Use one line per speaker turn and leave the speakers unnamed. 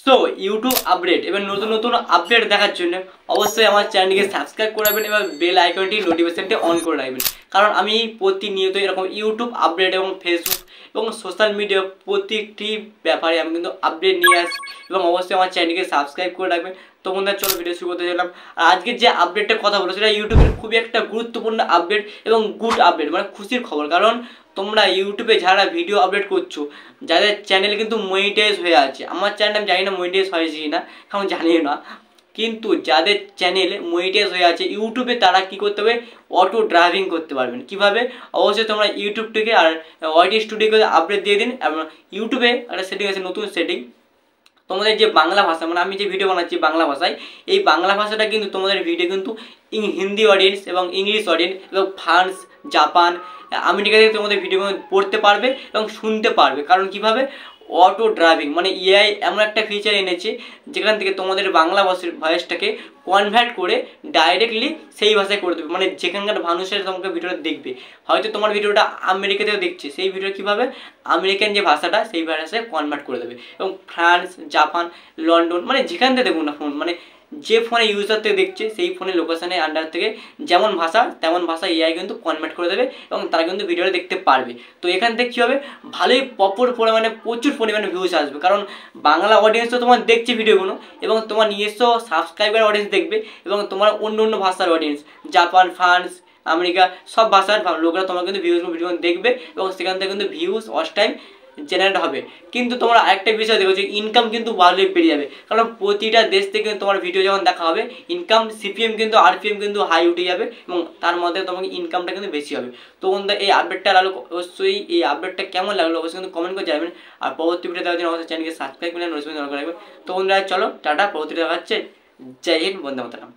So YouTube update এবং নতুন নতুন আপডেট দেখার জন্য অবশ্যই আমার চ্যানেলটিকে সাবস্ক্রাইব করে রাখবেন এবং বেল আইকনটি নোটিফিকেশনটি অন করে রাখবেন। কারণ আমি প্রতিনিয়ত এরকম ইউটিউব আপডেট এবং ফেসবুক এবং সোশ্যাল মিডিয়া প্রতিটি ব্যাপারে আমি কিন্তু আপডেট নিয়ে আসি এবং অবশ্যই আমার চ্যানেলটিকে সাবস্ক্রাইব করে রাখবেন। তো বন্ধুরা চলো ভিডিও শুরু করতে চললাম। আর আজকের যে আপডেটটার কথা বলো সেটা ইউটিউবের খুবই একটা গুরুত্বপূর্ণ আপডেট এবং গুড আপডেট, মানে খুশির খবর। কারণ তোমরা ইউটিউবে যারা ভিডিও আপলোড করছো, যাদের চ্যানেল কিন্তু মনিটাইজ হয়ে আছে, আমার চ্যানেল আমি জানি না মনিটাইজ হয়েছে কি না, কারণ জানি না, কিন্তু যাদের চ্যানেল মনিটাইজ হয়ে আছে ইউটিউবে, তারা কি করতে হবে, অটো ড্রাইভিং করতে পারবেন। কিভাবে? অবশ্যই তোমরা ইউটিউব থেকে আর ওয়াইটি স্টুডিওকে আপডেট দিয়ে দিন। এবং ইউটিউবে একটা সেটিং আছে, নতুন সেটিং, তোমাদের যে বাংলা ভাষা, মানে আমি যে ভিডিও বানাচ্ছি বাংলা ভাষায়, এই বাংলা ভাষাটা কিন্তু তোমাদের ভিডিও কিন্তু হিন্দি অডিয়েন্স এবং ইংলিশ অডিয়েন্স এবং ফ্রান্স, জাপান, আমেরিকা থেকে তোমাদের ভিডিও পড়তে পারবে এবং শুনতে পারবে। কারণ কিভাবে? অটো ড্রাইভিং, মানে এআই এমন একটা ফিচার এনেছে যেখান থেকে তোমাদের বাংলা ভয়েসটাকে কনভার্ট করে ডাইরেক্টলি সেই ভাষায় করে দেবে। মানে যেখানকার মানুষের তোমাকে ভিডিওটা দেখবে, হয়তো তোমার ভিডিওটা আমেরিকাতেও দেখছে, সেই ভিডিও কীভাবে আমেরিকান যে ভাষাটা সেই ভাষায় কনভার্ট করে দেবে। এবং ফ্রান্স, জাপান, লন্ডন, মানে যেখান থেকে দেখুন না ফোন, মানে যে ফোনে ইউজার থেকে দেখছে সেই ফোনের লোকেশনের আন্ডার থেকে যেমন ভাষা তেমন ভাষা এআই কিন্তু কনভার্ট করে দেবে এবং তারা কিন্তু ভিডিওটা দেখতে পারবে। তো এখান থেকে কী হবে, ভালোই প্রপার পরিমাণে প্রচুর পরিমাণে ভিউজ আসবে। কারণ বাংলা অডিয়েন্স তো তোমার দেখছে ভিডিওগুলো, এবং তোমার নিজস্ব সাবস্ক্রাইবার অডিয়েন্স দেখবে, এবং তোমার অন্য অন্য ভাষার অডিয়েন্স, জাপান, ফ্রান্স, আমেরিকা, সব ভাষার লোকরা তোমার কিন্তু ভিডিও দেখবে এবং সেখান থেকে কিন্তু ভিউজ ওয়াচ টাইম জেনারেট হবে। কিন্তু তোমরা আরেকটা বিষয় দেখো যে ইনকাম কিন্তু ভালোই বেড়ে যাবে। কারণ প্রতিটা দেশ থেকে তোমার ভিডিও যখন দেখা হবে, ইনকাম সিপিএম কিন্তু আরপিএম কিন্তু হাই উঠে যাবে এবং তার মধ্যে তোমাকে ইনকামটা কিন্তু বেশি হবে। তো বন্ধুরা এই আপডেটটা লাগলো, অবশ্যই এই আপডেটটা কেমন লাগলো অবশ্যই কিন্তু কমেন্ট করে জানাবেন। আর পরবর্তী ভিডিও দেওয়ার জন্য অবশ্যই চ্যানেলকে সাবস্ক্রাইব করে নোটিফিকেশন অন করে রাখবেন। তো বন্ধুরা চলো টাটা, পরবর্তী দেখা হচ্ছে। জয় হিন্দ, বন্দে মাতরম।